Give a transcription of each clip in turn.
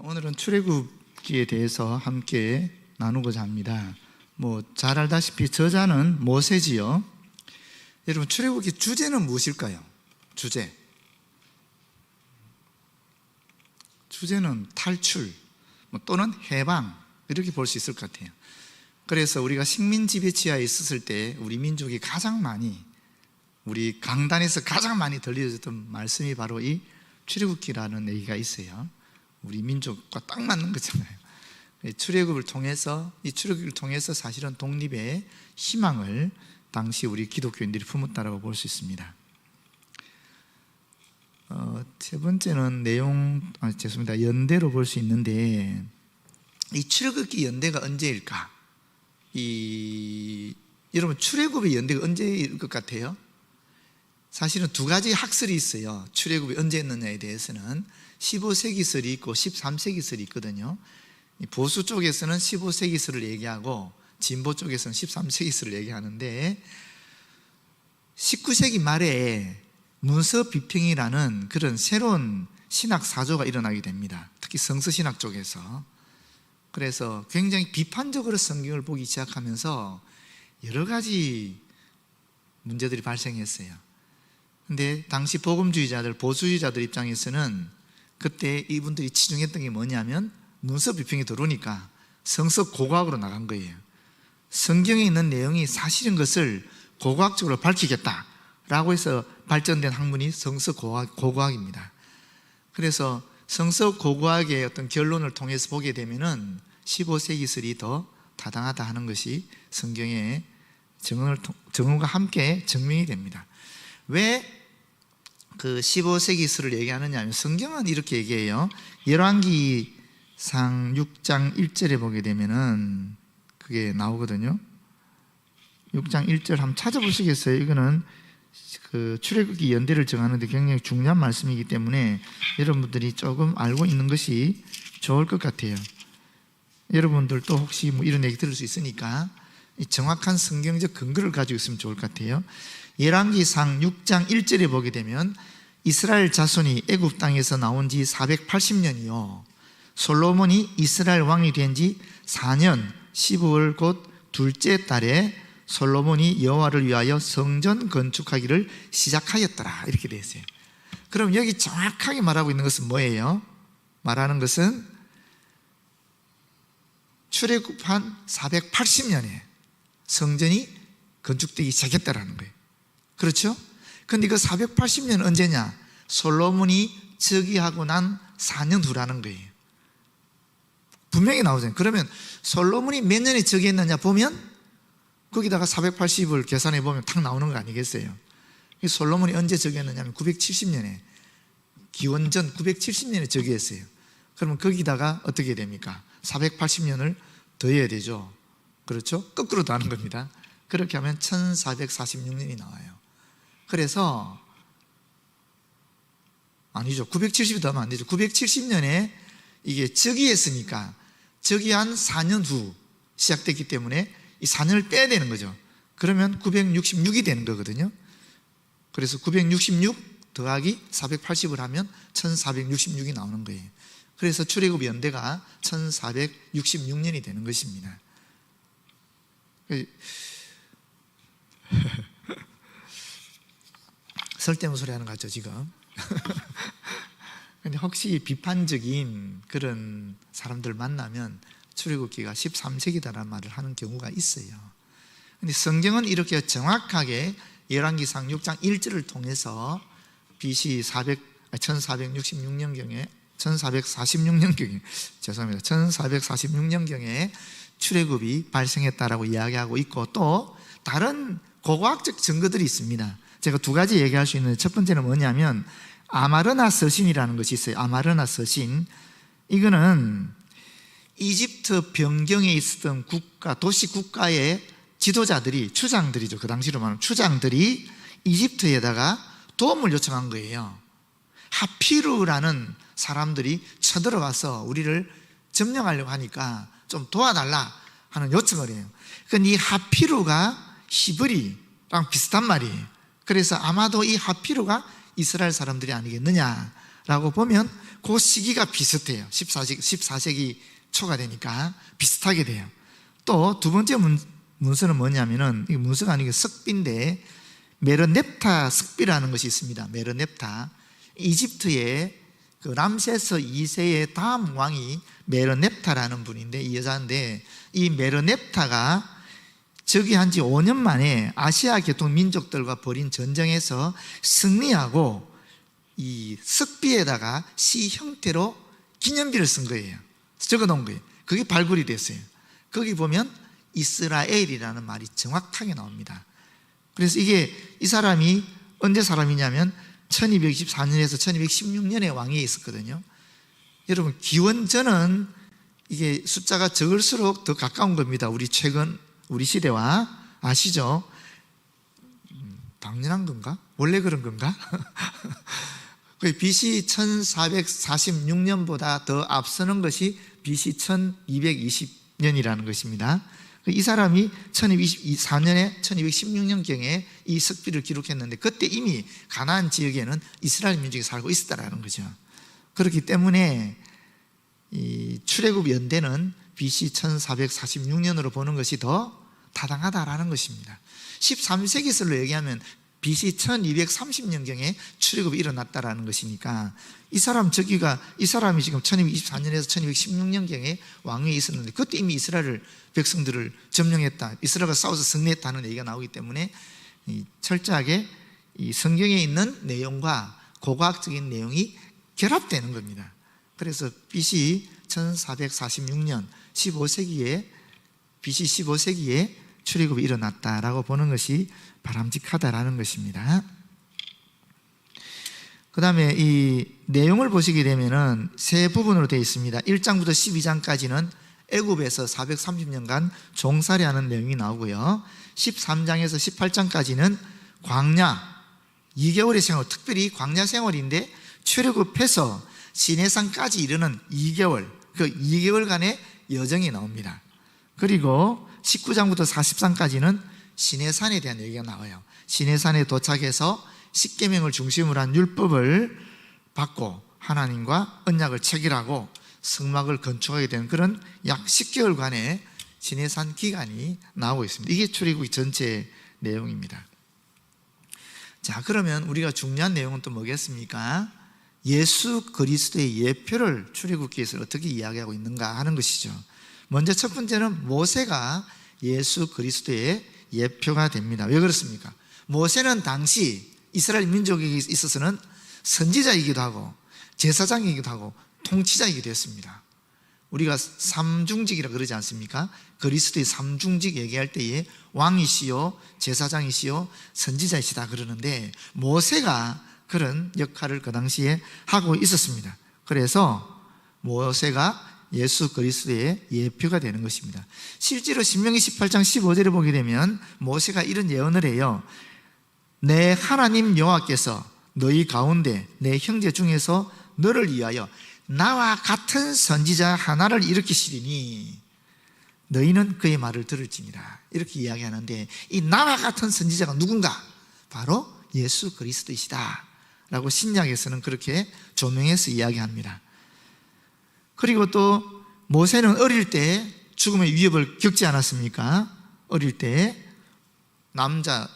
오늘은 출애굽기에 대해서 함께 나누고자 합니다. 잘 알다시피 저자는 모세지요. 여러분, 출애굽기 주제는 무엇일까요? 주제는 탈출 또는 해방, 이렇게 볼 수 있을 것 같아요. 그래서 우리가 식민 지배치하에 있었을 때 우리 민족이 가장 많이, 우리 강단에서 가장 많이 들려졌던 말씀이 바로 이 출애굽기라는 얘기가 있어요. 우리 민족과 딱 맞는 거잖아요. 출애굽을 통해서, 이 출애굽을 통해서 사실은 독립의 희망을 당시 우리 기독교인들이 품었다라고 볼 수 있습니다. 세 번째는 연대로 볼 수 있는데, 이 출애굽기 연대가 언제일까? 여러분, 출애굽의 연대가 언제일 것 같아요? 사실은 두 가지 학설이 있어요. 출애굽이 언제 했느냐에 대해서는 15세기설이 있고 13세기설이 있거든요. 보수 쪽에서는 15세기설을 얘기하고 진보 쪽에서는 13세기설을 얘기하는데, 19세기 말에 문서 비평이라는 그런 새로운 신학 사조가 일어나게 됩니다. 특히 성서신학 쪽에서. 그래서 굉장히 비판적으로 성경을 보기 시작하면서 여러 가지 문제들이 발생했어요. 근데 당시 복음주의자들, 보수주의자들 입장에서는 그때 이분들이 치중했던 게 뭐냐면, 문서 비평이 들어오니까 성서 고고학으로 나간 거예요. 성경에 있는 내용이 사실인 것을 고고학적으로 밝히겠다라고 해서 발전된 학문이 성서 고고학입니다. 그래서 성서 고고학의 어떤 결론을 통해서 보게 되면은 15세기설이 더 타당하다 하는 것이 성경의 증언과 함께 증명이 됩니다. 왜 그 15세기설을 얘기하느냐 하면, 성경은 이렇게 얘기해요. 열왕기상 6장 1절에 보게 되면은 그게 나오거든요. 6장 1절 한번 찾아보시겠어요? 이거는 그 출애굽기 연대를 정하는데 굉장히 중요한 말씀이기 때문에 여러분들이 조금 알고 있는 것이 좋을 것 같아요. 여러분들도 혹시 이런 얘기 들을 수 있으니까 정확한 성경적 근거를 가지고 있으면 좋을 것 같아요. 열왕기상 6장 1절에 보게 되면, 이스라엘 자손이 애굽 땅에서 나온 지 480년이요 솔로몬이 이스라엘 왕이 된 지 4년 15월 곧 둘째 달에 솔로몬이 여호와를 위하여 성전 건축하기를 시작하였더라, 이렇게 되어 있어요. 그럼 여기 정확하게 말하고 있는 것은 뭐예요? 말하는 것은 출애굽한 480년에 성전이 건축되기 시작했다라는 거예요. 그렇죠? 근데 그 480년 언제냐? 솔로몬이 즉위하고 난 4년 후라는 거예요. 분명히 나오잖아요. 그러면 솔로몬이 몇 년에 즉위했느냐 보면 거기다가 480을 계산해 보면 탁 나오는 거 아니겠어요? 솔로몬이 언제 즉위했느냐 하면 970년에, 기원전 970년에 즉위했어요. 그러면 거기다가 어떻게 됩니까? 480년을 더해야 되죠. 그렇죠? 거꾸로 더하는 겁니다. 그렇게 하면 1446년이 나와요. 그래서 아니죠, 970이 더하면 안 되죠. 970년에 이게 즉위했으니까 즉위한 4년 후 시작됐기 때문에 이 4년을 빼야 되는 거죠. 그러면 966이 되는 거거든요. 그래서 966 더하기 480을 하면 1466이 나오는 거예요. 그래서 출애굽 연대가 1466년이 되는 것입니다. 설대문 소리 하는 거 같죠, 지금? 근데 혹시 비판적인 그런 사람들 만나면 출애굽기가 13세기다라는 말을 하는 경우가 있어요. 근데 성경은 이렇게 정확하게 열왕기상 6장 1절을 통해서 BC 1446년경에 1446년경에 출애굽이 발생했다라고 이야기하고 있고, 또 다른 고고학적 증거들이 있습니다. 제가 두 가지 얘기할 수 있는데, 첫 번째는 뭐냐면 아마르나 서신이라는 것이 있어요. 아마르나 서신. 이거는 이집트 변경에 있었던 도시 국가의 지도자들이, 추장들이죠. 그 당시로 말하면 추장들이 이집트에다가 도움을 요청한 거예요. 하피루라는 사람들이 쳐들어와서 우리를 점령하려고 하니까 좀 도와달라 하는 요청을 해요. 그러니까 이 하피루가 히브리랑 비슷한 말이에요. 그래서 아마도 이 하피루가 이스라엘 사람들이 아니겠느냐라고 보면 그 시기가 비슷해요. 14세기 초가 되니까 비슷하게 돼요. 또 두 번째 문서는 뭐냐면은, 이게 문서가 아니고 석비인데, 메르넵타 석비라는 것이 있습니다. 메르넵타. 이집트의 그 람세스 2세의 다음 왕이 메르넵타라는 분인데, 이 여자인데, 이 메르넵타가 즉위한 지 5년 만에 아시아 계통 민족들과 벌인 전쟁에서 승리하고 이 석비에다가 시 형태로 기념비를 쓴 거예요. 적어 놓은 거예요. 그게 발굴이 됐어요. 거기 보면 이스라엘이라는 말이 정확하게 나옵니다. 그래서 이게 이 사람이 언제 사람이냐면 1224년에서 1216년에 왕위에 있었거든요. 여러분, 기원전은 이게 숫자가 적을수록 더 가까운 겁니다. 우리 시대와. 아시죠? 당연한 건가? 원래 그런 건가? BC 1446년보다 더 앞서는 것이 BC 1220년이라는 것입니다. 이 사람이 1224년에 1216년경에 이 석비를 기록했는데, 그때 이미 가나안 지역에는 이스라엘 민족이 살고 있었다는 거죠. 그렇기 때문에 이 출애굽 연대는 BC 1446년으로 보는 것이 더 타당하다라는 것입니다. 13세기설로 얘기하면 BC 1230년경에 출애굽이 일어났다라는 것이니까, 이 사람이 지금 1224년에서 1216년경에 왕위에 있었는데, 그때 이미 이스라엘 백성들을 점령했다, 이스라엘과 싸워서 승리했다는 얘기가 나오기 때문에 철저하게 이 성경에 있는 내용과 고고학적인 내용이 결합되는 겁니다. 그래서 BC 1446년 15세기에 BC 15세기에 출애굽이 일어났다라고 보는 것이 바람직하다라는 것입니다. 그 다음에 이 내용을 보시게 되면은 세 부분으로 되어 있습니다. 1장부터 12장까지는 애굽에서 430년간 종살이하는 내용이 나오고요. 13장에서 18장까지는 광야 2개월의 생활, 특별히 광야 생활인데 출애굽해서 시내산까지 이르는 2개월, 그 2개월간의 여정이 나옵니다. 그리고 19장부터 40장까지는 시내산에 대한 얘기가 나와요. 시내산에 도착해서 십계명을 중심으로 한 율법을 받고 하나님과 언약을 체결하고 성막을 건축하게 되는 그런 약 10개월간의 시내산 기간이 나오고 있습니다. 이게 출애굽기 전체 내용입니다. 자, 그러면 우리가 중요한 내용은 또 뭐겠습니까? 예수 그리스도의 예표를 출애굽기에서 어떻게 이야기하고 있는가 하는 것이죠. 먼저 첫 번째는 모세가 예수 그리스도의 예표가 됩니다. 왜 그렇습니까? 모세는 당시 이스라엘 민족에게 있어서는 선지자이기도 하고 제사장이기도 하고 통치자이기도 했습니다. 우리가 삼중직이라 그러지 않습니까? 그리스도의 삼중직 얘기할 때에 왕이시요 제사장이시요 선지자이시다 그러는데, 모세가 그런 역할을 그 당시에 하고 있었습니다. 그래서 모세가 예수 그리스도의 예표가 되는 것입니다. 실제로 신명기 18장 15절에 보게 되면 모세가 이런 예언을 해요. 내 하나님 여호와께서 너희 가운데 내 형제 중에서 너를 위하여 나와 같은 선지자 하나를 일으키시리니 너희는 그의 말을 들을지니라, 이렇게 이야기하는데, 이 나와 같은 선지자가 누군가? 바로 예수 그리스도이시다 라고 신약에서는 그렇게 조명해서 이야기합니다. 그리고 또 모세는 어릴 때 죽음의 위협을 겪지 않았습니까? 어릴 때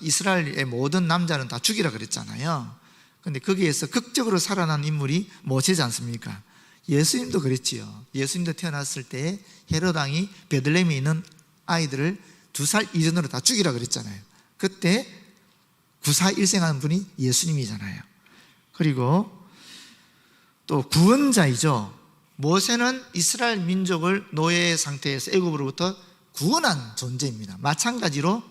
이스라엘의 모든 남자는 다 죽이라 그랬잖아요. 그런데 거기에서 극적으로 살아난 인물이 모세지 않습니까? 예수님도 그랬지요. 예수님도 태어났을 때 헤롯 왕이 베들레헴에 있는 아이들을 2살 이전으로 다 죽이라 그랬잖아요. 그때 구사 일생한 분이 예수님이잖아요. 그리고 또 구원자이죠. 모세는 이스라엘 민족을 노예 상태에서 애굽으로부터 구원한 존재입니다. 마찬가지로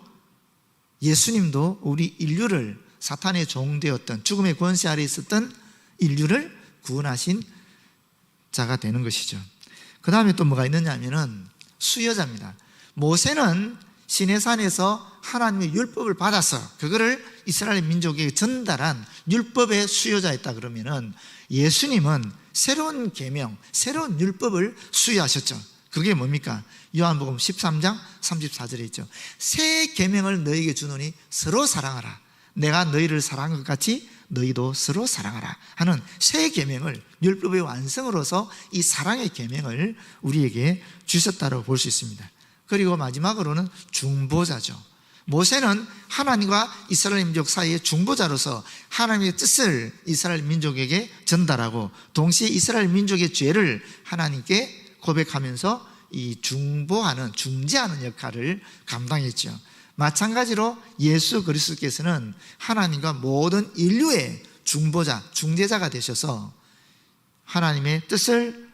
예수님도 우리 인류를, 사탄의 종되었던 죽음의 권세 아래 있었던 인류를 구원하신 자가 되는 것이죠. 그 다음에 또 뭐가 있느냐 하면은 수여자입니다. 모세는 시내산에서 하나님의 율법을 받아서 그거를 이스라엘 민족에게 전달한 율법의 수여자였다 그러면은, 예수님은 새로운 계명, 새로운 율법을 수여하셨죠. 그게 뭡니까? 요한복음 13장 34절에 있죠. 새 계명을 너희에게 주노니 서로 사랑하라. 내가 너희를 사랑한 것 같이 너희도 서로 사랑하라 하는 새 계명을, 율법의 완성으로서 이 사랑의 계명을 우리에게 주셨다고 볼 수 있습니다. 그리고 마지막으로는 중보자죠. 모세는 하나님과 이스라엘 민족 사이의 중보자로서 하나님의 뜻을 이스라엘 민족에게 전달하고 동시에 이스라엘 민족의 죄를 하나님께 고백하면서 이 중보하는, 중재하는 역할을 감당했죠. 마찬가지로 예수 그리스도께서는 하나님과 모든 인류의 중보자, 중재자가 되셔서 하나님의 뜻을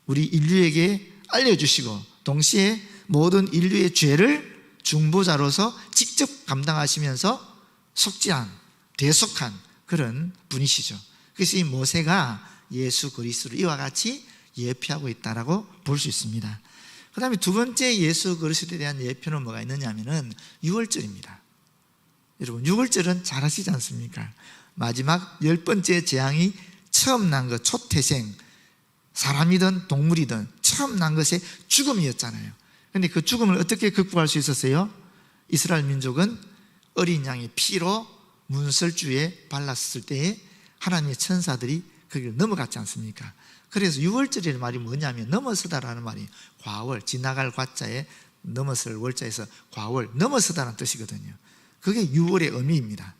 우리 인류에게 알려주시고 동시에 모든 인류의 죄를 중보자로서 직접 감당하시면서 속죄한, 대속한 그런 분이시죠. 그래서 이 모세가 예수 그리스도를 이와 같이 예표하고 있다라고 볼 수 있습니다. 그 다음에 두 번째 예수 그리스도에 대한 예표는 뭐가 있느냐 하면은 유월절입니다. 여러분, 유월절은 잘 아시지 않습니까? 마지막 10번째 재앙이 처음 난 것, 초태생, 사람이든 동물이든 처음 난 것의 죽음이었잖아요. 그런데 그 죽음을 어떻게 극복할 수 있었어요? 이스라엘 민족은 어린 양의 피로 문설주에 발랐을 때에 하나님의 천사들이 거기를 넘어갔지 않습니까? 그래서 유월절이라는 말이 뭐냐면 넘어서다라는 말이 과월, 지나갈 과자에 넘어설 월자에서 과월, 넘어서다라는 뜻이거든요. 그게 유월의 의미입니다.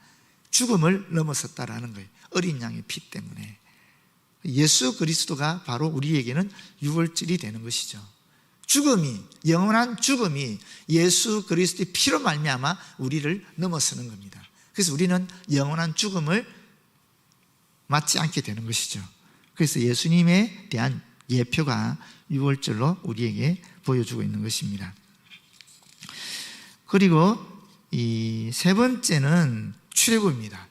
죽음을 넘어섰다라는 거예요. 어린 양의 피 때문에. 예수 그리스도가 바로 우리에게는 유월절이 되는 것이죠. 죽음이, 영원한 죽음이 예수 그리스도의 피로 말미암아 우리를 넘어서는 겁니다. 그래서 우리는 영원한 죽음을 맞지 않게 되는 것이죠. 그래서 예수님에 대한 예표가 유월절로 우리에게 보여주고 있는 것입니다. 그리고 이 세 번째는 출애굽입니다.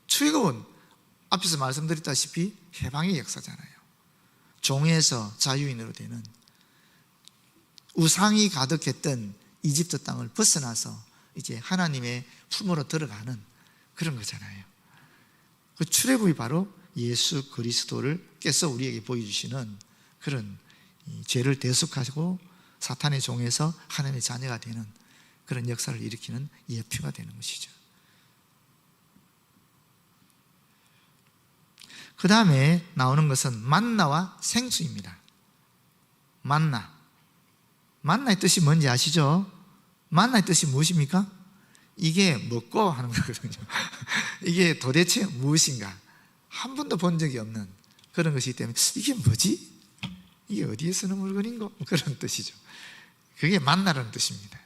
출애굽은 앞에서 말씀드렸다시피 해방의 역사잖아요. 종에서 자유인으로 되는, 우상이 가득했던 이집트 땅을 벗어나서 이제 하나님의 품으로 들어가는 그런 거잖아요. 그 출애굽이 바로 예수 그리스도를께서 우리에게 보여주시는 그런 죄를 대속하시고 사탄의 종에서 하나님의 자녀가 되는 그런 역사를 일으키는 예표가 되는 것이죠. 그 다음에 나오는 것은 만나와 생수입니다. 만나의 뜻이 뭔지 아시죠? 만나의 뜻이 무엇입니까? 이게 먹고 하는 거거든요. 이게 도대체 무엇인가? 한 번도 본 적이 없는 그런 것이기 때문에 이게 뭐지? 이게 어디에서 는 물건인가? 그런 뜻이죠. 그게 만나라는 뜻입니다.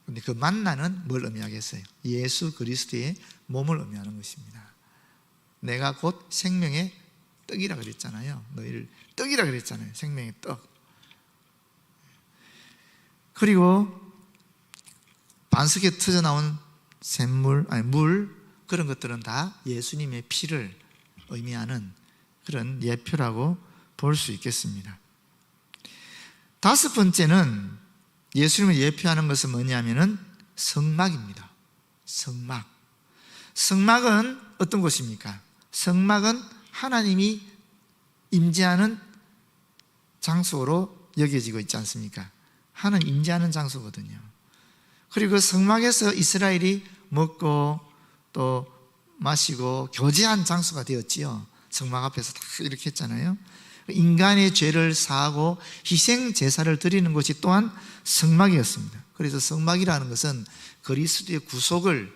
그런데 그 만나는 뭘 의미하겠어요? 예수 그리스도의 몸을 의미하는 것입니다. 내가 곧 생명의 떡이라 그랬잖아요. 너희를 떡이라 그랬잖아요. 생명의 떡. 그리고 반석에 터져나온 샘물, 물, 그런 것들은 다 예수님의 피를 의미하는 그런 예표라고 볼 수 있겠습니다. 다섯 번째는 예수님을 예표하는 것은 뭐냐면은 성막입니다. 성막은 어떤 곳입니까? 성막은 하나님이 임재하는 장소로 여겨지고 있지 않습니까? 하나님 임재하는 장소거든요. 그리고 성막에서 이스라엘이 먹고 또 마시고 교제한 장소가 되었지요. 성막 앞에서 다 이렇게 했잖아요. 인간의 죄를 사하고 희생 제사를 드리는 곳이 또한 성막이었습니다. 그래서 성막이라는 것은 그리스도의 구속을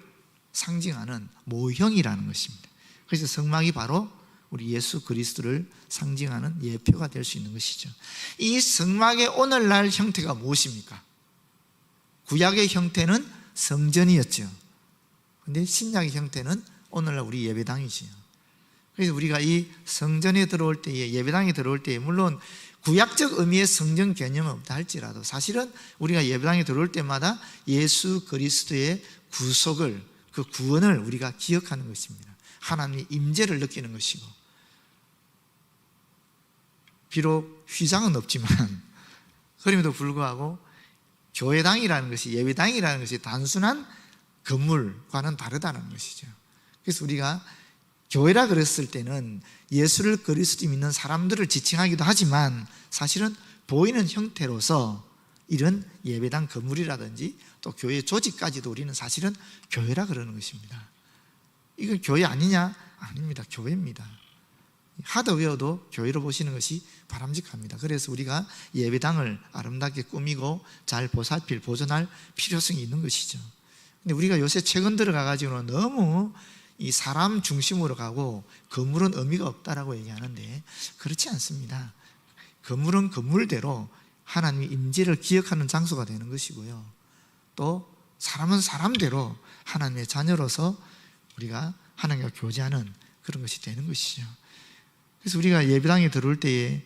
상징하는 모형이라는 것입니다. 그래서 성막이 바로 우리 예수 그리스도를 상징하는 예표가 될 수 있는 것이죠. 이 성막의 오늘날 형태가 무엇입니까? 구약의 형태는 성전이었죠. 그런데 신약의 형태는 오늘날 우리 예배당이지요. 그래서 우리가 이 성전에 들어올 때에, 예배당에 들어올 때에, 물론 구약적 의미의 성전 개념은 없다 할지라도 사실은 우리가 예배당에 들어올 때마다 예수 그리스도의 구속을, 그 구원을 우리가 기억하는 것입니다. 하나님의 임재를 느끼는 것이고, 비록 휘장은 없지만 그럼에도 불구하고 교회당이라는 것이, 예배당이라는 것이 단순한 건물과는 다르다는 것이죠. 그래서 우리가 교회라 그랬을 때는 예수를 그리스도 믿는 사람들을 지칭하기도 하지만 사실은 보이는 형태로서 이런 예배당 건물이라든지 또 교회 조직까지도 우리는 사실은 교회라 그러는 것입니다. 이건 교회 아니냐? 아닙니다. 교회입니다. 하드웨어도 교회로 보시는 것이 바람직합니다. 그래서 우리가 예배당을 아름답게 꾸미고 잘 보살필, 보존할 필요성이 있는 것이죠. 근데 우리가 요새 최근 들어가가지고는 너무 이 사람 중심으로 가고 건물은 의미가 없다라고 얘기하는데 그렇지 않습니다. 건물은 건물대로 하나님의 임재를 기억하는 장소가 되는 것이고요. 또 사람은 사람대로 하나님의 자녀로서 우리가 하나님과 교제하는 그런 것이 되는 것이죠. 그래서 우리가 예배당에 들어올 때에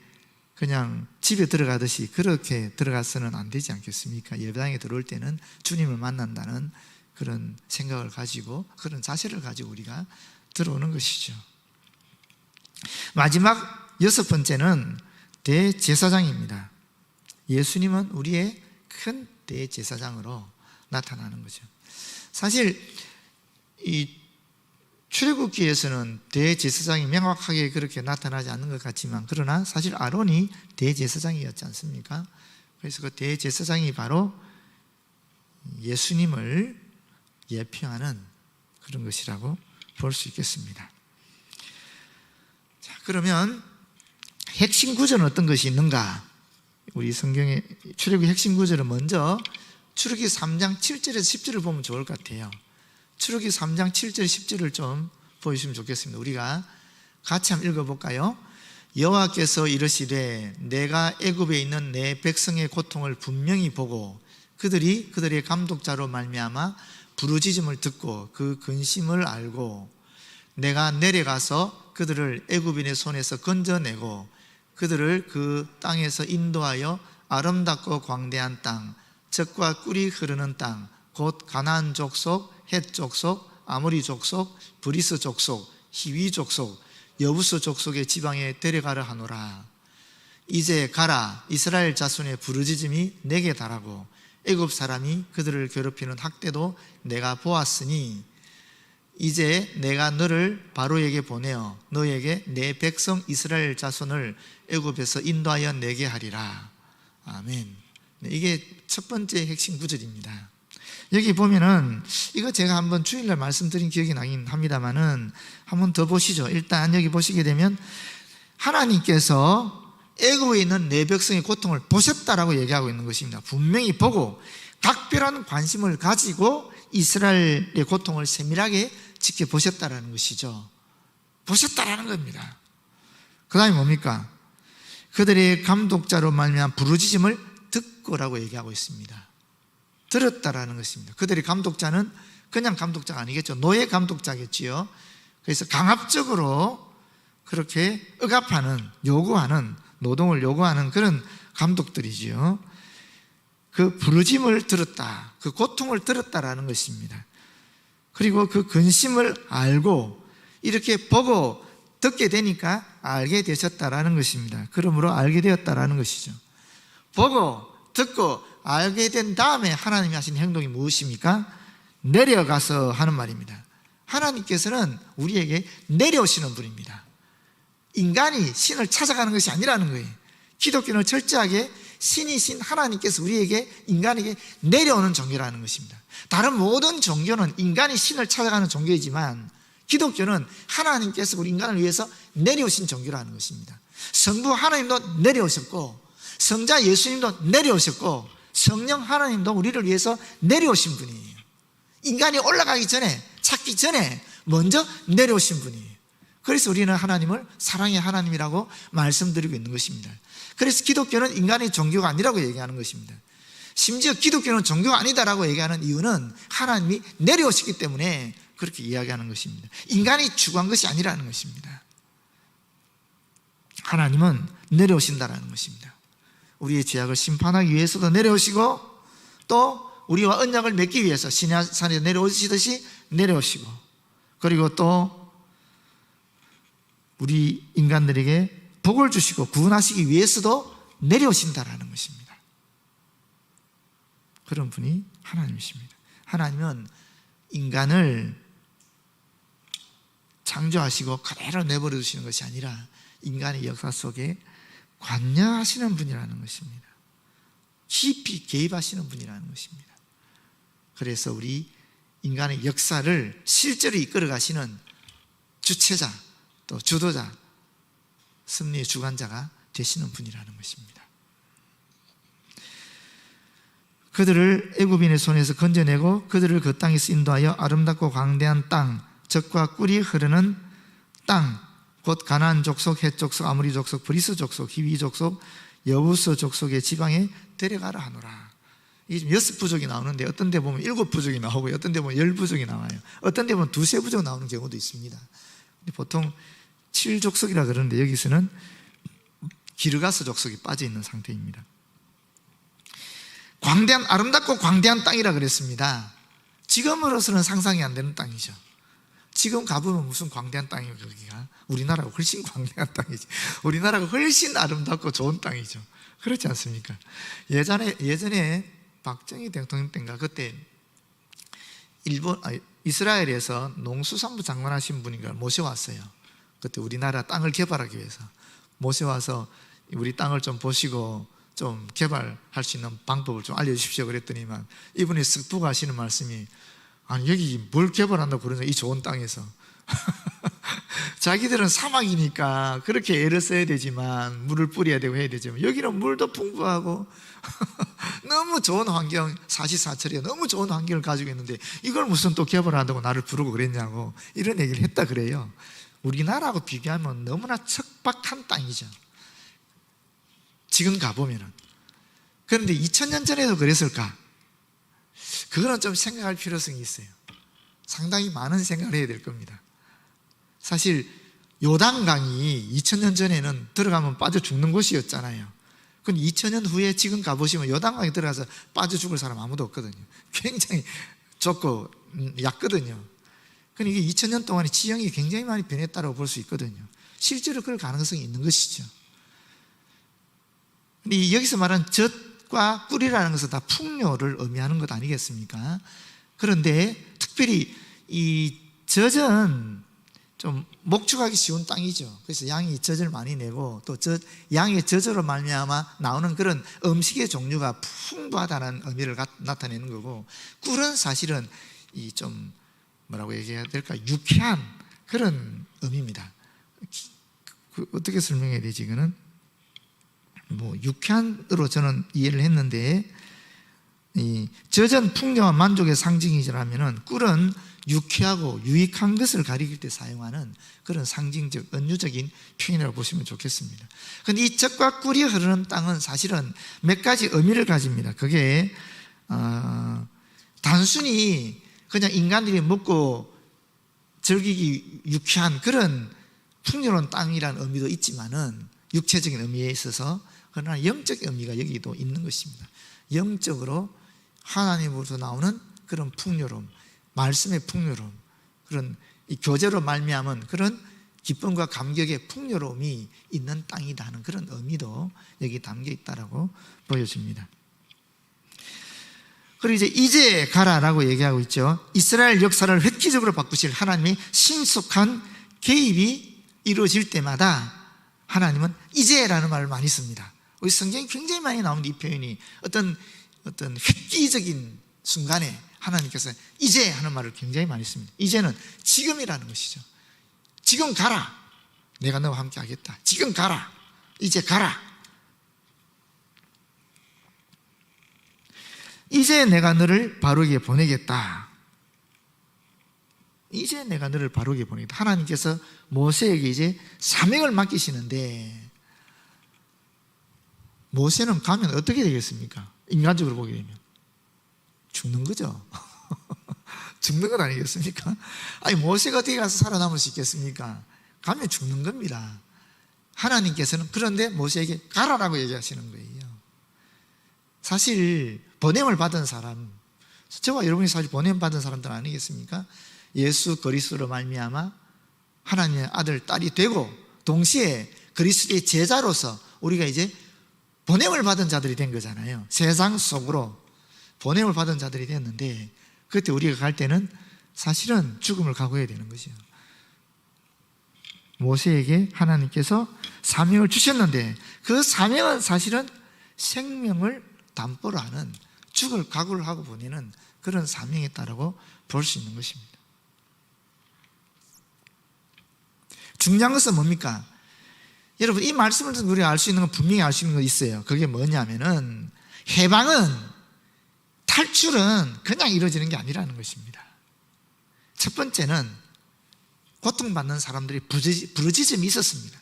그냥 집에 들어가듯이 그렇게 들어가서는 안 되지 않겠습니까? 예배당에 들어올 때는 주님을 만난다는 그런 생각을 가지고 그런 자세를 가지고 우리가 들어오는 것이죠. 마지막 6번째는 대제사장입니다. 예수님은 우리의 큰 대제사장으로 나타나는 거죠. 사실 이 출애굽기에서는 대제사장이 명확하게 그렇게 나타나지 않는 것 같지만 그러나 사실 아론이 대제사장이었지 않습니까? 그래서 그 대제사장이 바로 예수님을 예표하는 그런 것이라고 볼 수 있겠습니다. 자, 그러면 핵심 구절은 어떤 것이 있는가? 우리 성경의 출애굽기 핵심 구절은 먼저 출애굽기 3장 7절에서 10절을 보면 좋을 것 같아요. 출애굽기 3장 7절 10절을 좀 보여주시면 좋겠습니다. 우리가 같이 한번 읽어볼까요? 여호와께서 이르시되 내가 애굽에 있는 내 백성의 고통을 분명히 보고 그들이 그들의 감독자로 말미암아 부르짖음을 듣고 그 근심을 알고 내가 내려가서 그들을 애굽인의 손에서 건져내고 그들을 그 땅에서 인도하여 아름답고 광대한 땅, 젖과 꿀이 흐르는 땅, 곧 가나안 족속, 헷 족속, 아모리 족속, 브리스 족속, 히위 족속, 여부스 족속의 지방에 데려가려 하노라. 이제 가라. 이스라엘 자손의 부르짖음이 내게 달하고 애굽 사람이 그들을 괴롭히는 학대도 내가 보았으니 이제 내가 너를 바로에게 보내어 너에게 내 백성 이스라엘 자손을 애굽에서 인도하여 내게 하리라. 아멘. 이게 첫 번째 핵심 구절입니다. 여기 보면은 이거 제가 한번 주일날 말씀드린 기억이 나긴 합니다만은 한번 더 보시죠. 일단 여기 보시게 되면 하나님께서 애굽에 있는 내 백성의 고통을 보셨다라고 얘기하고 있는 것입니다. 분명히 보고 각별한 관심을 가지고 이스라엘의 고통을 세밀하게 지켜보셨다라는 것이죠. 보셨다라는 겁니다. 그 다음에 뭡니까? 그들의 감독자로 말미암아 부르짖음을 듣고라고 얘기하고 있습니다. 들었다라는 것입니다. 그들의 감독자는 그냥 감독자가 아니겠죠. 노예 감독자겠지요. 그래서 강압적으로 그렇게 억압하는, 요구하는, 노동을 요구하는 그런 감독들이지요. 그 부르짖음을 들었다, 그 고통을 들었다라는 것입니다. 그리고 그 근심을 알고 이렇게 보고 듣게 되니까 알게 되셨다라는 것입니다. 그러므로 알게 되었다라는 것이죠. 보고 듣고 알게 된 다음에 하나님이 하신 행동이 무엇입니까? 내려가서 하는 말입니다. 하나님께서는 우리에게 내려오시는 분입니다. 인간이 신을 찾아가는 것이 아니라는 거예요. 기독교는 철저하게 신이신 하나님께서 우리에게, 인간에게 내려오는 종교라는 것입니다. 다른 모든 종교는 인간이 신을 찾아가는 종교이지만 기독교는 하나님께서 우리 인간을 위해서 내려오신 종교라는 것입니다. 성부 하나님도 내려오셨고 성자 예수님도 내려오셨고 성령 하나님도 우리를 위해서 내려오신 분이에요. 인간이 올라가기 전에, 찾기 전에 먼저 내려오신 분이에요. 그래서 우리는 하나님을 사랑의 하나님이라고 말씀드리고 있는 것입니다. 그래서 기독교는 인간의 종교가 아니라고 얘기하는 것입니다. 심지어 기독교는 종교가 아니다라고 얘기하는 이유는 하나님이 내려오시기 때문에 그렇게 이야기하는 것입니다. 인간이 추구한 것이 아니라는 것입니다. 하나님은 내려오신다라는 것입니다. 우리의 죄악을 심판하기 위해서도 내려오시고 또 우리와 언약을 맺기 위해서 시내산에 내려오시듯이 내려오시고 그리고 또 우리 인간들에게 복을 주시고 구원하시기 위해서도 내려오신다라는 것입니다. 그런 분이 하나님이십니다. 하나님은 인간을 창조하시고 그대로 내버려 두시는 것이 아니라 인간의 역사 속에 관여하시는 분이라는 것입니다. 깊이 개입하시는 분이라는 것입니다. 그래서 우리 인간의 역사를 실제로 이끌어 가시는 주체자, 또 주도자, 섭리의 주관자가 되시는 분이라는 것입니다. 그들을 애굽인의 손에서 건져내고 그들을 그 땅에서 인도하여 아름답고 광대한 땅, 젖과 꿀이 흐르는 땅, 곧 가나안 족속, 헷 족속, 아모리 족속, 브리스 족속, 히위 족속, 여부스 족속의 지방에 데려가라 하노라. 이게 6부족이 나오는데 어떤 데 보면 7부족이 나오고 어떤 데 보면 10부족이 나와요. 어떤 데 보면 2~3부족 나오는 경우도 있습니다. 보통 7족속이라 그러는데 여기서는 기르가스 족속이 빠져 있는 상태입니다. 광대한, 아름답고 광대한 땅이라 그랬습니다. 지금으로서는 상상이 안 되는 땅이죠. 지금 가보면 무슨 광대한 땅이에요. 거기가 우리나라가 훨씬 광대한 땅이죠. 우리나라가 훨씬 아름답고 좋은 땅이죠. 그렇지 않습니까? 예전에 박정희 대통령 때인가 그때 이스라엘에서 농수산부 장관 하신 분인가 모셔왔어요. 그때 우리나라 땅을 개발하기 위해서 모셔와서 우리 땅을 좀 보시고 좀 개발할 수 있는 방법을 좀 알려주십시오 그랬더니만 이분이 쓱 하시는 말씀이, 아니 여기 뭘 개발한다고 그러냐, 이 좋은 땅에서. 자기들은 사막이니까 그렇게 애를 써야 되지만 물을 뿌려야 되고 해야 되지만 여기는 물도 풍부하고 너무 좋은 환경, 사시사철이야 너무 좋은 환경을 가지고 있는데 이걸 무슨 또 개발한다고 나를 부르고 그랬냐고 이런 얘기를 했다 그래요. 우리나라하고 비교하면 너무나 척박한 땅이죠. 지금 가보면은. 그런데 2000년 전에도 그랬을까? 그거는 좀 생각할 필요성이 있어요. 상당히 많은 생각을 해야 될 겁니다. 사실 요단강이 2000년 전에는 들어가면 빠져 죽는 곳이었잖아요. 근데 2000년 후에 지금 가보시면 요단강에 들어가서 빠져 죽을 사람 아무도 없거든요. 굉장히 좁고 얕거든요. 그러니까 이게 2000년 동안에 지형이 굉장히 많이 변했다고 볼 수 있거든요. 실제로 그럴 가능성이 있는 것이죠. 근데 여기서 말하는 젖과 꿀이라는 것은 다 풍요를 의미하는 것 아니겠습니까? 그런데 특별히 이 젖은 좀 목축하기 쉬운 땅이죠. 그래서 양이 젖을 많이 내고 또 양의 젖으로 말미암아 나오는 그런 음식의 종류가 풍부하다는 의미를 나타내는 거고, 꿀은 사실은 이 좀 뭐라고 얘기해야 될까, 유쾌한 그런 의미입니다. 어떻게 설명해야 되지? 이거는 뭐 유쾌한으로 저는 이해를 했는데, 이 젖은 풍요와 만족의 상징이라면은 꿀은 유쾌하고 유익한 것을 가리킬 때 사용하는 그런 상징적, 은유적인 표현이라고 보시면 좋겠습니다. 그런데 이 젖과 꿀이 흐르는 땅은 사실은 몇 가지 의미를 가집니다. 그게 단순히 그냥 인간들이 먹고 즐기기 유쾌한 그런 풍요로운 땅이라는 의미도 있지만은 육체적인 의미에 있어서, 그러나 영적 의미가 여기도 있는 것입니다. 영적으로 하나님으로부터 나오는 그런 풍요로움, 말씀의 풍요로움, 그런 이 교제로 말미암은 그런 기쁨과 감격의 풍요로움이 있는 땅이다 하는 그런 의미도 여기 담겨 있다라고 보여집니다. 그리고 이제 가라라고 얘기하고 있죠. 이스라엘 역사를 획기적으로 바꾸실 하나님의 신속한 개입이 이루어질 때마다 하나님은 이제라는 말을 많이 씁니다. 우리 성경이 굉장히 많이 나오는데 이 표현이 어떤 획기적인 순간에 하나님께서 이제 하는 말을 굉장히 많이 씁니다. 이제는 지금이라는 것이죠. 지금 가라. 내가 너와 함께 하겠다. 지금 가라. 이제 가라. 이제 내가 너를 바르게 보내겠다. 이제 내가 너를 바르게 보내겠다. 하나님께서 모세에게 이제 사명을 맡기시는데, 모세는 가면 어떻게 되겠습니까? 인간적으로 보게 되면 죽는 거죠. 죽는 것 아니겠습니까? 아니 모세가 어떻게 가서 살아남을 수 있겠습니까? 가면 죽는 겁니다. 하나님께서는 그런데 모세에게 가라라고 얘기하시는 거예요. 사실 번냄을 받은 사람, 저와 여러분이 사실 번냄 받은 사람들 아니겠습니까? 예수 그리스도로 말미암아 하나님의 아들, 딸이 되고 동시에 그리스도의 제자로서 우리가 이제 번냄을 받은 자들이 된 거잖아요. 세상 속으로 번냄을 받은 자들이 됐는데, 그때 우리가 갈 때는 사실은 죽음을 각오해야 되는 것이에요. 모세에게 하나님께서 사명을 주셨는데 그 사명은 사실은 생명을 담보로 하는 죽을 각오를 하고 보내는 그런 사명이었다라고 볼 수 있는 것입니다. 중요한 것은 뭡니까? 여러분, 이 말씀을 통해서 우리가 알 수 있는 건 분명히 알 수 있는 거 있어요. 그게 뭐냐면은 해방은, 탈출은 그냥 이루어지는 게 아니라는 것입니다. 첫 번째는 고통받는 사람들이 부르짖음이 있었습니다.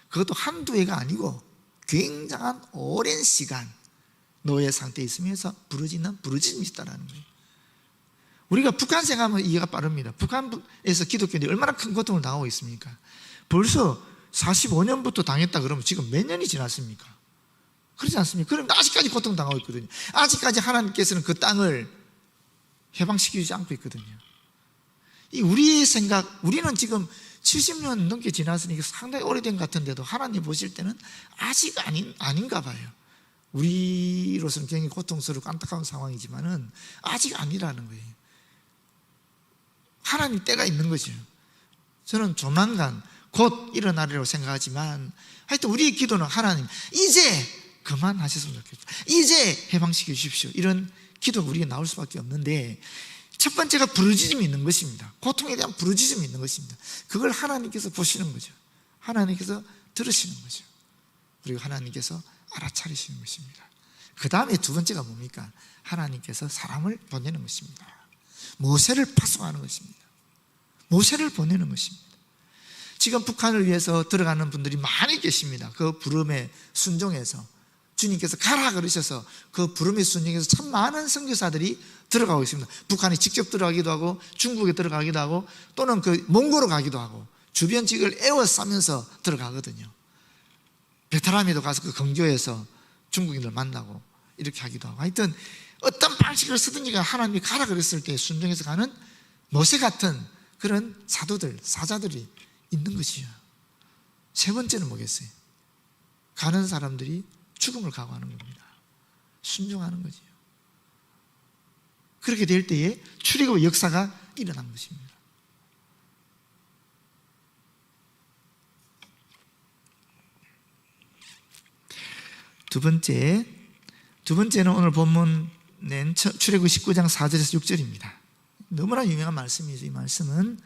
그것도 한두 해가 아니고 굉장한 오랜 시간 노예 상태에 있으면서 부르짖음이 있다는 거예요. 우리가 북한 생각하면 이해가 빠릅니다. 북한에서 기독교인들이 얼마나 큰 고통을 당하고 있습니까? 벌써 45년부터 당했다 그러면 지금 몇 년이 지났습니까? 그렇지 않습니까? 그럼 아직까지 고통당하고 있거든요. 아직까지 하나님께서는 그 땅을 해방시키지 않고 있거든요. 우리의 생각, 우리는 지금 70년 넘게 지났으니까 상당히 오래된 것 같은데도 하나님 보실 때는 아직 아닌가 봐요. 우리로서는 굉장히 고통스럽고 안타까운 상황이지만은 아직 아니라는 거예요. 하나님 때가 있는 거죠. 저는 조만간 곧 일어나리라고 생각하지만 하여튼 우리의 기도는 하나님 이제 그만하셨으면 좋겠다, 이제 해방시켜 주십시오, 이런 기도가 우리가 나올 수밖에 없는데, 첫 번째가 부르짖음이 있는 것입니다. 고통에 대한 부르짖음이 있는 것입니다. 그걸 하나님께서 보시는 거죠. 하나님께서 들으시는 거죠. 그리고 하나님께서 알아차리시는 것입니다. 그 다음에 두 번째가 뭡니까? 하나님께서 사람을 보내는 것입니다. 모세를 파송하는 것입니다. 모세를 보내는 것입니다. 지금 북한을 위해서 들어가는 분들이 많이 계십니다. 그 부름에 순종해서 주님께서 가라 그러셔서 그 부름에 순종해서 참 많은 선교사들이 들어가고 있습니다. 북한에 직접 들어가기도 하고 중국에 들어가기도 하고 또는 그 몽골로 가기도 하고 주변 지역을 에워싸면서 들어가거든요. 베트남에도 가서 그 건교에서 중국인들 만나고 이렇게 하기도 하고, 하여튼 어떤 방식을 쓰든지 하나님이 가라 그랬을 때 순종해서 가는 모세 같은 그런 사도들, 사자들이 있는 것이요. 세 번째는 뭐겠어요? 가는 사람들이 죽음을 각오하는 겁니다. 순종하는 거지요. 그렇게 될 때에 출애굽의 역사가 일어난 것입니다. 두 번째는 오늘 본문 낸 출애굽 19장 4절에서 6절입니다. 너무나 유명한 말씀이죠. 이 말씀은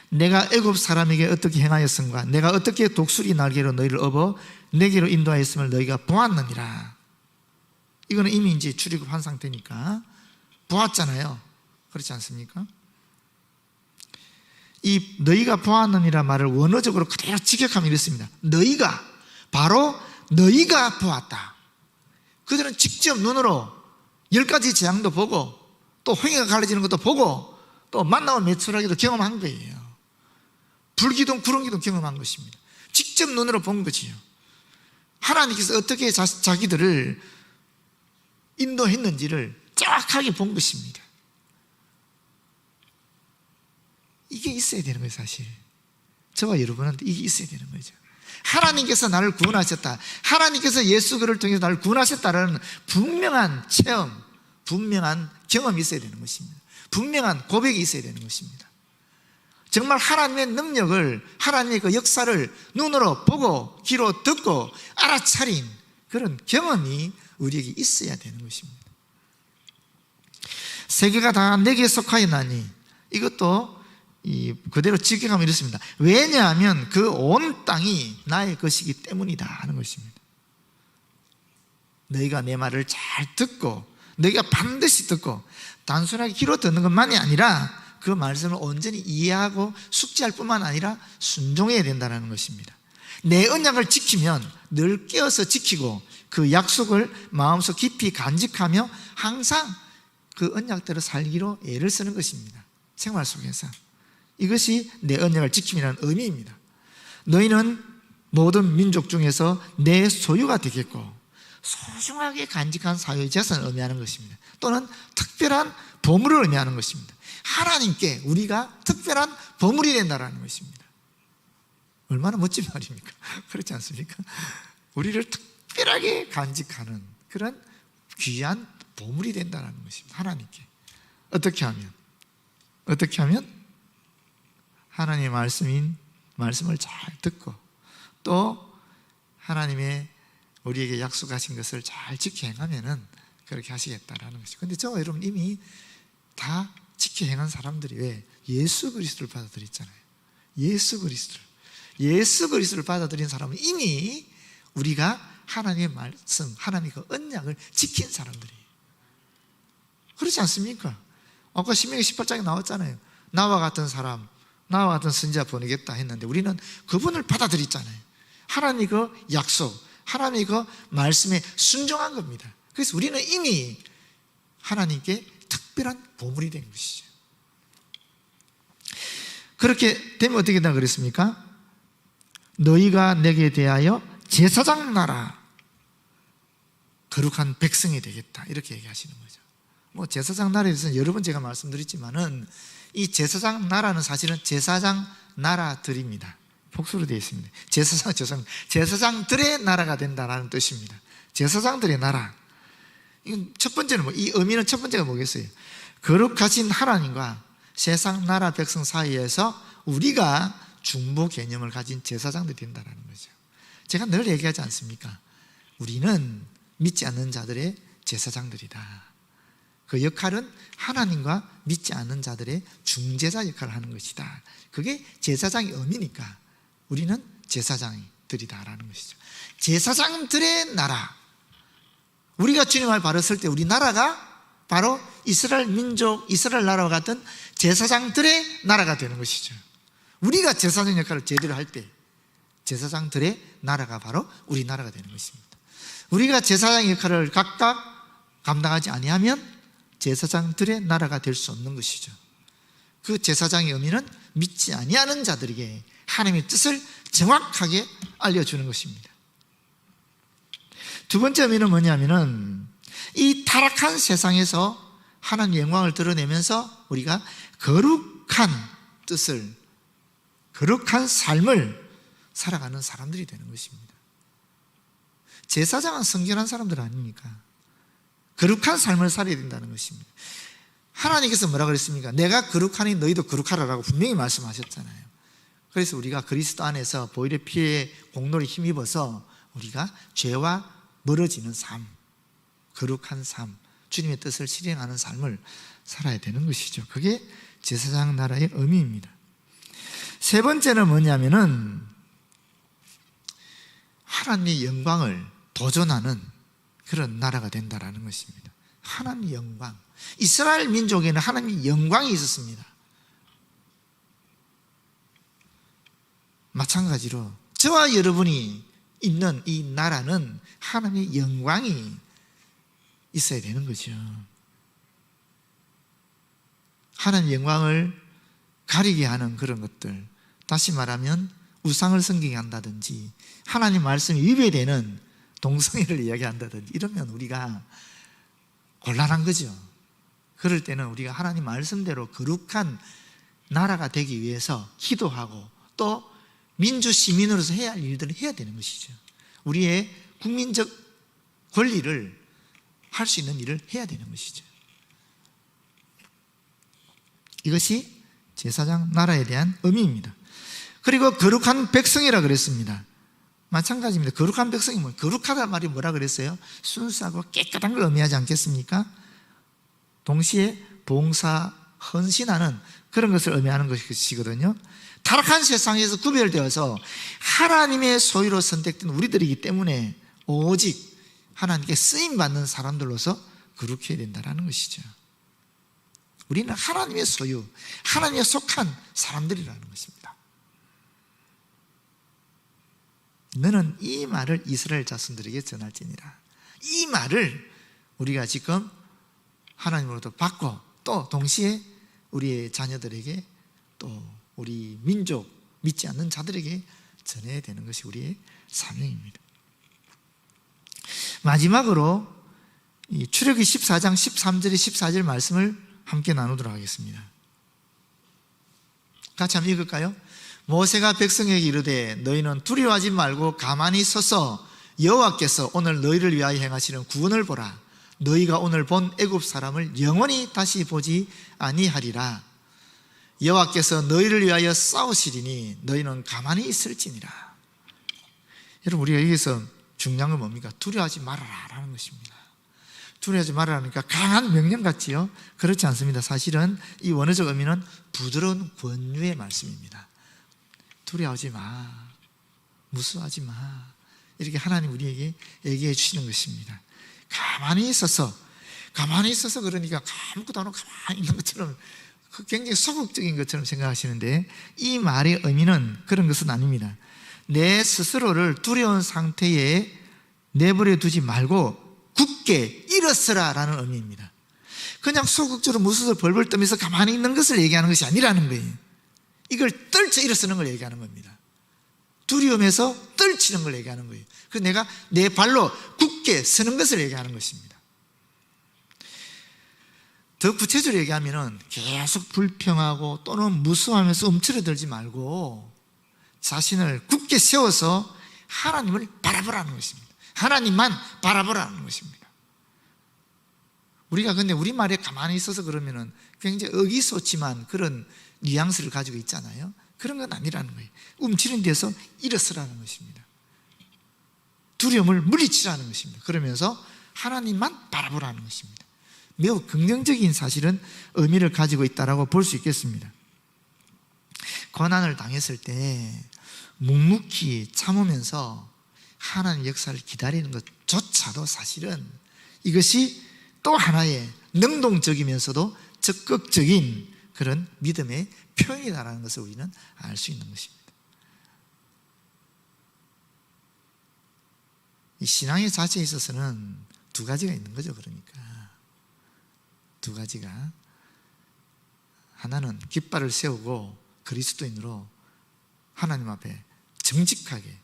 내가 애굽 사람에게 어떻게 행하였음과 내가 어떻게 독수리 날개로 너희를 업어 내게로 인도하였음을 너희가 보았느니라. 이거는 이미 이제 출애굽한 상태니까 보았잖아요. 그렇지 않습니까? 이 너희가 보았느니라 말을 원어적으로 그대로 직역하면 이렇습니다. 너희가, 바로 너희가 보았다. 그들은 직접 눈으로 10가지 재앙도 보고 또 홍해가 갈라지는 것도 보고 또 만나온 메추라기도 경험한 거예요. 불기둥, 구름기둥 경험한 것입니다. 직접 눈으로 본 거지요. 하나님께서 어떻게 자기들을 인도했는지를 정확하게 본 것입니다. 이게 있어야 되는 거예요, 사실. 저와 여러분한테 이게 있어야 되는 거죠. 하나님께서 나를 구원하셨다, 하나님께서 예수 그를 통해서 나를 구원하셨다라는 분명한 체험, 분명한 경험이 있어야 되는 것입니다. 분명한 고백이 있어야 되는 것입니다. 정말 하나님의 능력을, 하나님의 그 역사를 눈으로 보고 귀로 듣고 알아차린 그런 경험이 우리에게 있어야 되는 것입니다. 세계가 다 내게 속하였나니, 이것도 그대로 직역하면 이렇습니다. 왜냐하면 그 온 땅이 나의 것이기 때문이다 하는 것입니다. 너희가 내 말을 잘 듣고, 너희가 반드시 듣고, 단순하게 귀로 듣는 것만이 아니라 그 말씀을 온전히 이해하고 숙지할 뿐만 아니라 순종해야 된다는 것입니다. 내 언약을 지키면 늘 깨어서 지키고 그 약속을 마음속 깊이 간직하며 항상 그 언약대로 살기로 애를 쓰는 것입니다. 생활 속에서. 이것이 내 언약을 지킴이라는 의미입니다. 너희는 모든 민족 중에서 내 소유가 되겠고, 소중하게 간직한 사유의 재산을 의미하는 것입니다. 또는 특별한 보물을 의미하는 것입니다. 하나님께 우리가 특별한 보물이 된다는 것입니다. 얼마나 멋진 말입니까? 그렇지 않습니까? 우리를 특별하게 간직하는 그런 귀한 보물이 된다는 것입니다. 하나님께. 어떻게 하면 하나님의 말씀을 잘 듣고 또 하나님의 우리에게 약속하신 것을 잘 지켜 행하면은 그렇게 하시겠다라는 것이죠. 근데 저와 여러분 이미 다 지켜 행한 사람들이 왜? 예수 그리스도를 받아들였잖아요. 예수 그리스도를 받아들인 사람은 이미 우리가 하나님의 말씀, 하나님의 그 언약을 지킨 사람들이에요. 그렇지 않습니까? 아까 신명기 18장에 나왔잖아요. 나와 같은 사람, 나와 같은 선지자 보내겠다 했는데 우리는 그분을 받아들였잖아요. 하나님의 그 약속, 하나님의 그 말씀에 순종한 겁니다. 그래서 우리는 이미 하나님께 특별한 보물이 된 것이죠. 그렇게 되면 어떻게 된다 그랬습니까? 너희가 내게 대하여 제사장 나라, 거룩한 백성이 되겠다, 이렇게 얘기하시는 거죠. 뭐 제사장 나라에 대해서는 여러 번 제가 말씀드렸지만은 이 제사장 나라는 사실은 제사장 나라들입니다. 복수로 되어 있습니다. 제사장들의 나라가 된다는 뜻입니다. 제사장들의 나라. 첫 번째는 이 의미는 첫 번째가 뭐겠어요? 거룩하신 하나님과 세상 나라 백성 사이에서 우리가 중보 개념을 가진 제사장들이 된다는 거죠. 제가 늘 얘기하지 않습니까? 우리는 믿지 않는 자들의 제사장들이다. 그 역할은 하나님과 믿지 않는 자들의 중재자 역할을 하는 것이다. 그게 제사장의 의미니까 우리는 제사장들이다라는 것이죠. 제사장들의 나라. 우리가 주님을 바랐을 때 우리 나라가 바로 이스라엘 민족, 이스라엘 나라와 같은 제사장들의 나라가 되는 것이죠. 우리가 제사장 역할을 제대로 할 때 제사장들의 나라가 바로 우리 나라가 되는 것입니다. 우리가 제사장 역할을 각각 감당하지 아니하면 제사장들의 나라가 될 수 없는 것이죠. 그 제사장의 의미는 믿지 아니하는 자들에게 하나님의 뜻을 정확하게 알려주는 것입니다. 두 번째 의미는 뭐냐면은 이 타락한 세상에서 하나님의 영광을 드러내면서 우리가 거룩한 뜻을, 거룩한 삶을 살아가는 사람들이 되는 것입니다. 제사장은 성결한 사람들 아닙니까? 거룩한 삶을 살아야 된다는 것입니다. 하나님께서 뭐라 그랬습니까? 내가 거룩하니 너희도 거룩하라라고 분명히 말씀하셨잖아요. 그래서 우리가 그리스도 안에서 보혈의 피에 공로를 힘입어서 우리가 죄와 멀어지는 삶, 거룩한 삶, 주님의 뜻을 실행하는 삶을 살아야 되는 것이죠. 그게 제사장 나라의 의미입니다. 세 번째는 뭐냐면은 하나님의 영광을 도전하는 그런 나라가 된다라는 것입니다. 하나님의 영광. 이스라엘 민족에는 하나님의 영광이 있었습니다. 마찬가지로 저와 여러분이 있는 이 나라는 하나님의 영광이 있어야 되는 거죠. 하나님의 영광을 가리게 하는 그런 것들, 다시 말하면 우상을 섬기게 한다든지 하나님 말씀이 위배되는 동성애를 이야기한다든지 이러면 우리가 곤란한 거죠. 그럴 때는 우리가 하나님 말씀대로 거룩한 나라가 되기 위해서 기도하고 또 민주 시민으로서 해야 할 일들을 해야 되는 것이죠. 우리의 국민적 권리를 할 수 있는 일을 해야 되는 것이죠. 이것이 제사장 나라에 대한 의미입니다. 그리고 거룩한 백성이라 그랬습니다. 마찬가지입니다. 거룩한 백성이 뭐예요? 거룩하다는 말이 뭐라 그랬어요? 순수하고 깨끗한 걸 의미하지 않겠습니까? 동시에 봉사, 헌신하는 그런 것을 의미하는 것이거든요. 타락한 세상에서 구별되어서 하나님의 소유로 선택된 우리들이기 때문에 오직 하나님께 쓰임받는 사람들로서 거룩해야 된다는 것이죠. 우리는 하나님의 소유, 하나님에 속한 사람들이라는 것입니다. 너는 이 말을 이스라엘 자손들에게 전할지니라. 이 말을 우리가 지금 하나님으로부터 받고 또 동시에 우리의 자녀들에게 또 우리 민족 믿지 않는 자들에게 전해야 되는 것이 우리의 사명입니다. 마지막으로 이 출애굽기 14장 13절에 14절 말씀을 함께 나누도록 하겠습니다. 같이 한번 읽을까요? 모세가 백성에게 이르되 너희는 두려워하지 말고 가만히 서서 여호와께서 오늘 너희를 위하여 행하시는 구원을 보라. 너희가 오늘 본 애굽 사람을 영원히 다시 보지 아니하리라. 여호와께서 너희를 위하여 싸우시리니 너희는 가만히 있을지니라. 여러분, 우리가 여기서 중요한 건 뭡니까? 두려워하지 말아라 라는 것입니다. 두려워하지 말라니까 강한 명령 같지요? 그렇지 않습니다. 사실은 이 원어적 의미는 부드러운 권유의 말씀입니다. 두려워하지 마, 무서워하지 마, 이렇게 하나님 우리에게 얘기해 주시는 것입니다. 가만히 있어서 그러니까 아무것도 안 하고 가만히 있는 것처럼 굉장히 소극적인 것처럼 생각하시는데, 이 말의 의미는 그런 것은 아닙니다. 내 스스로를 두려운 상태에 내버려 두지 말고 굳게 일어서라 라는 의미입니다. 그냥 소극적으로 무서워서 벌벌 떨면서 가만히 있는 것을 얘기하는 것이 아니라는 거예요. 이걸 떨쳐 일어서는 걸 얘기하는 겁니다. 두려움에서 떨치는 걸 얘기하는 거예요. 그래서 내가 내 발로 굳게 서는 것을 얘기하는 것입니다. 더 구체적으로 얘기하면 계속 불평하고 또는 무서워하면서 움츠러들지 말고 자신을 굳게 세워서 하나님을 바라보라는 것입니다. 하나님만 바라보라는 것입니다. 우리가 근데 우리말에 가만히 있어서 그러면은 굉장히 의기소침한 그런 뉘앙스를 가지고 있잖아요. 그런 건 아니라는 거예요. 움츠린 데서 일어서라는 것입니다. 두려움을 물리치라는 것입니다. 그러면서 하나님만 바라보라는 것입니다. 매우 긍정적인 사실은 의미를 가지고 있다고 볼 수 있겠습니다. 고난을 당했을 때 묵묵히 참으면서 하나님 역사를 기다리는 것조차도 사실은 이것이 또 하나의 능동적이면서도 적극적인 그런 믿음의 표현이다라는 것을 우리는 알 수 있는 것입니다. 이 신앙의 자체에 있어서는 두 가지가 있는 거죠. 그러니까 두 가지가, 하나는 깃발을 세우고 그리스도인으로 하나님 앞에 정직하게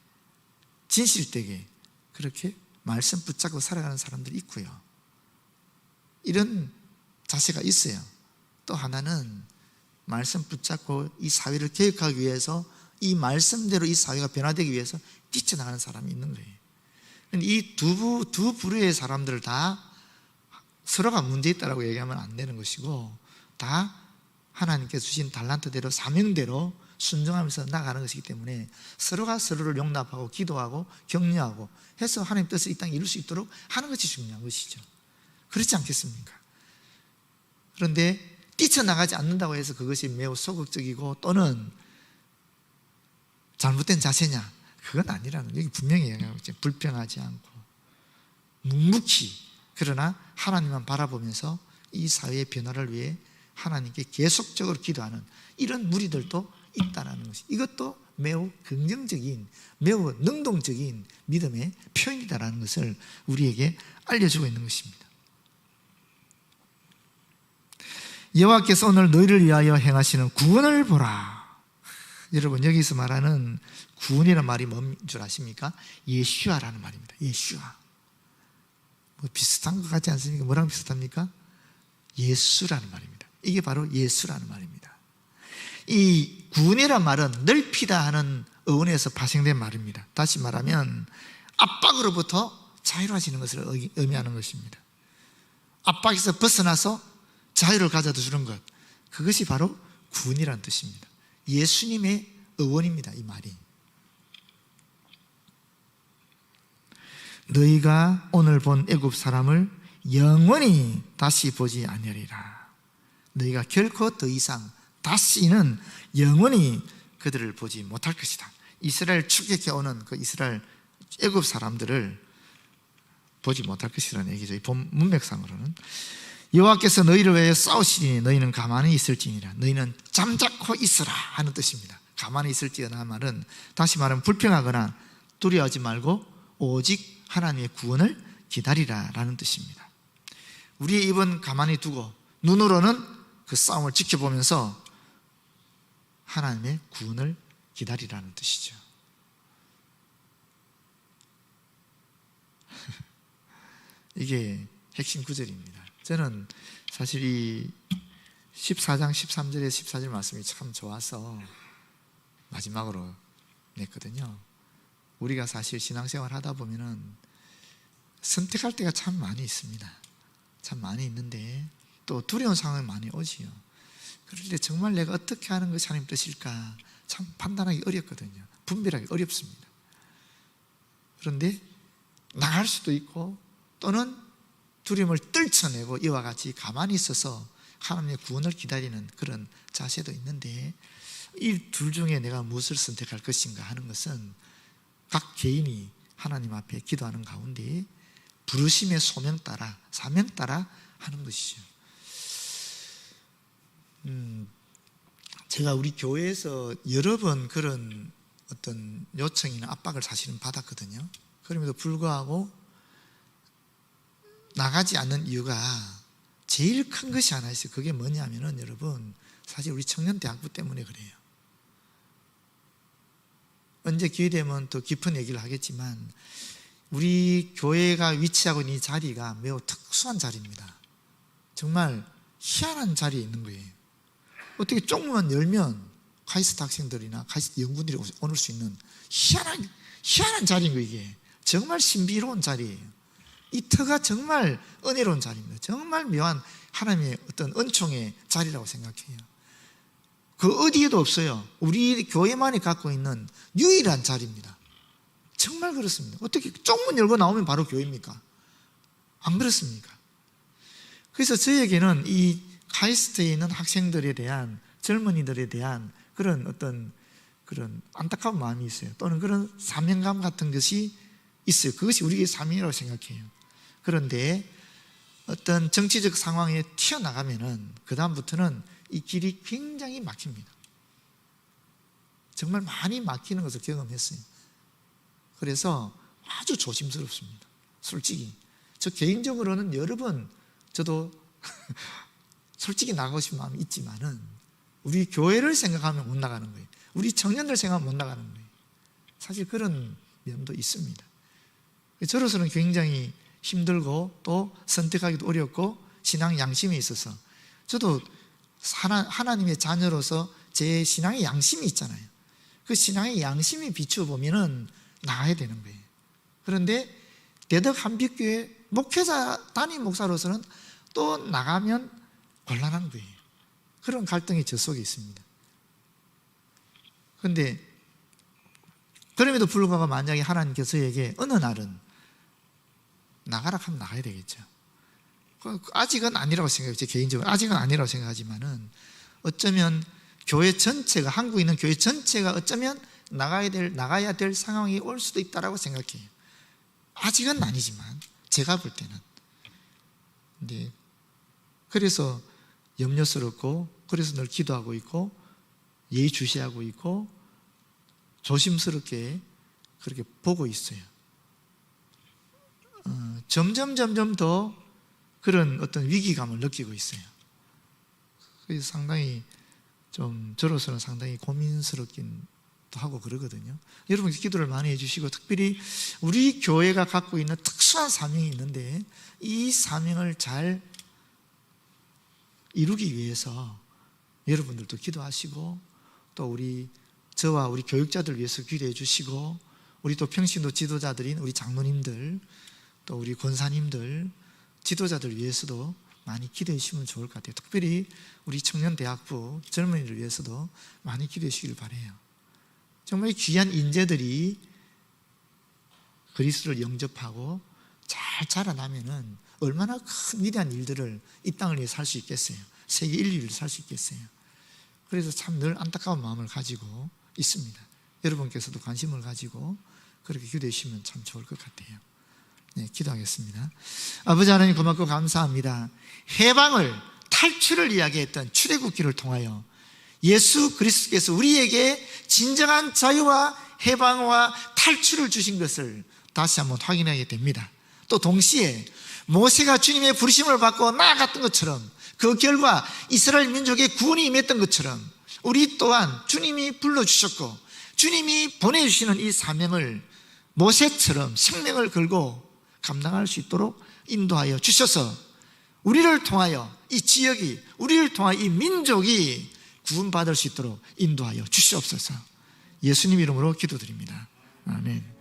진실되게 그렇게 말씀 붙잡고 살아가는 사람들이 있고요, 이런 자세가 있어요. 또 하나는 말씀 붙잡고 이 사회를 개혁하기 위해서, 이 말씀대로 이 사회가 변화되기 위해서 뛰쳐나가는 사람이 있는 거예요. 이 두 부류의 사람들을 다 서로가 문제 있다라고 얘기하면 안 되는 것이고, 다 하나님께서 주신 달란트대로 사명대로 순종하면서 나가는 것이기 때문에 서로가 서로를 용납하고 기도하고 격려하고 해서 하나님 뜻을 이 땅에 이룰 수 있도록 하는 것이 중요한 것이죠. 그렇지 않겠습니까? 그런데 뛰쳐나가지 않는다고 해서 그것이 매우 소극적이고 또는 잘못된 자세냐? 그건 아니라는, 여기 분명히 얘기하고 있죠. 불평하지 않고 묵묵히, 그러나 하나님만 바라보면서 이 사회의 변화를 위해 하나님께 계속적으로 기도하는 이런 무리들도 있다는 것이, 이것도 매우 긍정적인, 매우 능동적인 믿음의 표현이다라는 것을 우리에게 알려주고 있는 것입니다. 여호와께서 오늘 너희를 위하여 행하시는 구원을 보라. 여러분, 여기서 말하는 구원이라는 말이 뭔 줄 아십니까? 예슈아라는 말입니다. 예슈아. 뭐 비슷한 것 같지 않습니까? 뭐랑 비슷합니까? 예수라는 말입니다. 이게 바로 예수라는 말입니다. 이 구원이라는 말은 넓히다 하는 어원에서 파생된 말입니다. 다시 말하면 압박으로부터 자유로워지는 것을 의미하는 것입니다. 압박에서 벗어나서 자유를 가져다 주는 것, 그것이 바로 구원이라는 뜻입니다. 예수님의 어원입니다. 이 말이. 너희가 오늘 본 애굽 사람을 영원히 다시 보지 아니하리라. 너희가 결코 더 이상 다시는 영원히 그들을 보지 못할 것이다. 이스라엘 출애굽해 오는 그 이스라엘 애굽 사람들을 보지 못할 것이라는 얘기죠. 이 본 문맥상으로는 여호와께서 너희를 위하여 싸우시니 너희는 가만히 있을지니라. 너희는 잠자코 있으라 하는 뜻입니다. 가만히 있을지라는 말은, 다시 말하면 불평하거나 두려워하지 말고 오직 하나님의 구원을 기다리라 라는 뜻입니다. 우리의 입은 가만히 두고 눈으로는 그 싸움을 지켜보면서 하나님의 구원을 기다리라는 뜻이죠. 이게 핵심 구절입니다. 저는 사실 이 14장 13절에 14절 말씀이 참 좋아서 마지막으로 냈거든요. 우리가 사실 신앙생활 하다 보면은 선택할 때가 참 많이 있습니다. 참 많이 있는데 또 두려운 상황이 많이 오지요. 그럴 때 정말 내가 어떻게 하는 것이 하나님 뜻일까 참 판단하기 어렵거든요. 분별하기 어렵습니다. 그런데 나갈 수도 있고 또는 두려움을 떨쳐내고 이와 같이 가만히 있어서 하나님의 구원을 기다리는 그런 자세도 있는데, 이 둘 중에 내가 무엇을 선택할 것인가 하는 것은 각 개인이 하나님 앞에 기도하는 가운데 부르심의 소명 따라, 사명 따라 하는 것이죠. 제가 우리 교회에서 여러 번 그런 어떤 요청이나 압박을 사실은 받았거든요. 그럼에도 불구하고 나가지 않는 이유가 제일 큰 것이 하나 있어요. 그게 뭐냐면은, 여러분, 사실 우리 청년대학부 때문에 그래요. 언제 기회되면 더 깊은 얘기를 하겠지만, 우리 교회가 위치하고 있는 이 자리가 매우 특수한 자리입니다. 정말 희한한 자리에 있는 거예요. 어떻게 쪽문만 열면 카이스트 학생들이나 카이스트 연구원들이 오늘 수 있는 희한한 자리인 거예요. 이게 정말 신비로운 자리예요. 이 터가 정말 은혜로운 자리입니다. 정말 묘한 하나님의 어떤 은총의 자리라고 생각해요. 그 어디에도 없어요. 우리 교회만이 갖고 있는 유일한 자리입니다. 정말 그렇습니다. 어떻게 쪽문 열고 나오면 바로 교회입니까? 안 그렇습니까? 그래서 저에게는 이 카이스트에 있는 학생들에 대한, 젊은이들에 대한 그런 어떤 그런 안타까운 마음이 있어요. 또는 그런 사명감 같은 것이 있어요. 그것이 우리의 사명이라고 생각해요. 그런데 어떤 정치적 상황에 튀어나가면은 그 다음부터는 이 길이 굉장히 막힙니다. 정말 많이 막히는 것을 경험했어요. 그래서 아주 조심스럽습니다. 솔직히 저 개인적으로는 여러 번 저도 솔직히 나가고 싶은 마음이 있지만은 우리 교회를 생각하면 못 나가는 거예요. 우리 청년들 생각하면 못 나가는 거예요. 사실 그런 면도 있습니다. 저로서는 굉장히 힘들고 또 선택하기도 어렵고 신앙 양심에 있어서, 저도 하나님의 자녀로서 제 신앙의 양심이 있잖아요. 그 신앙의 양심에 비추어 보면은 나가야 되는 거예요. 그런데 대덕 한빛교회 목회자 담임 목사로서는 또 나가면 곤란한 거예요. 그런 갈등이 저 속에 있습니다. 그런데 그럼에도 불구하고 만약에 하나님께서 저에게 어느 날은 나가라 하면 나가야 되겠죠. 아직은 아니라고 생각해요. 제 개인적으로 아직은 아니라고 생각하지만은 어쩌면 교회 전체가, 한국에 있는 교회 전체가 어쩌면 나가야 될 상황이 올 수도 있다라고 생각해요. 아직은 아니지만 제가 볼 때는. 근데 그래서 염려스럽고, 그래서 늘 기도하고 있고 예의주시하고 있고 조심스럽게 그렇게 보고 있어요. 점점 더 그런 어떤 위기감을 느끼고 있어요. 그래서 상당히 좀 저로서는 상당히 고민스럽긴 하고 그러거든요. 여러분 기도를 많이 해주시고, 특별히 우리 교회가 갖고 있는 특수한 사명이 있는데 이 사명을 잘 이루기 위해서 여러분들도 기도하시고, 또 저와 우리 교육자들 위해서 기도해 주시고, 우리 또 평신도 지도자들인 우리 장로님들, 또 우리 권사님들, 지도자들 위해서도 많이 기도해 주시면 좋을 것 같아요. 특별히 우리 청년대학부 젊은이들 위해서도 많이 기도해 주시길 바라요. 정말 귀한 인재들이 그리스도를 영접하고 잘 자라나면은 얼마나 큰 위대한 일들을 이 땅을 위해서 할 수 있겠어요. 세계 인류를 살 수 있겠어요. 그래서 참 늘 안타까운 마음을 가지고 있습니다. 여러분께서도 관심을 가지고 그렇게 기도해 주시면 참 좋을 것 같아요. 네, 기도하겠습니다. 아버지 하나님, 고맙고 감사합니다. 해방을, 탈출을 이야기했던 출애굽기를 통하여 예수 그리스도께서 우리에게 진정한 자유와 해방과 탈출을 주신 것을 다시 한번 확인하게 됩니다. 또 동시에 모세가 주님의 부르심을 받고 나아갔던 것처럼, 그 결과 이스라엘 민족의 구원이 임했던 것처럼 우리 또한 주님이 불러주셨고 주님이 보내주시는 이 사명을 모세처럼 생명을 걸고 감당할 수 있도록 인도하여 주셔서 우리를 통하여 이 지역이, 우리를 통하여 이 민족이 구원받을 수 있도록 인도하여 주시옵소서. 예수님 이름으로 기도드립니다. 아멘.